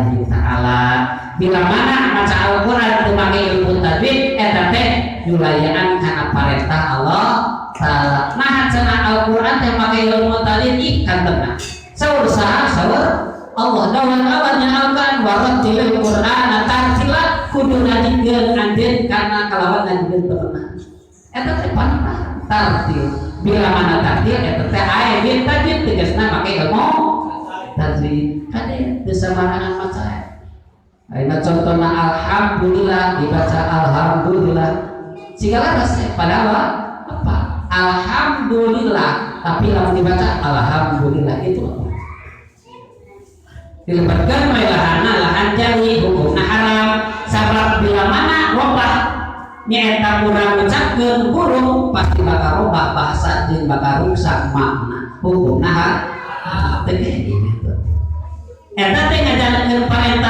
lillahi ta'ala. Bila mana maca Al-Qur'an teu make ilmu tajwid eta teh nyulayaan kana parentah Allah taala. Nah cenah Al-Qur'an teh make ilmu tajwid kantena saur saha saur Allah dawan Allah nyalkan warattilil Qur'ana tartila kudu ngajikeun anjeun kana kalawan ngajikeun temenan eta teh panah tartil. Bila mana tartil eta teh aya di tajwid tegasna make ilmu tajwid kade teu samarangan maca. Ayeuna contohna alhamdulillah dibaca alhamdulillah sigala rasa padahal apa alhamdulillah tapi lamun dibaca alhamdulillah itu apa dilebetkeun we lahana lahan jari hukumna haram sabab bila mana robah nyaeta urang ngucapkeun huruf pasti bakal robah bahasa jeung bakal rusak makna hukumna teh gitu. Eta teh ngajalankeun parentah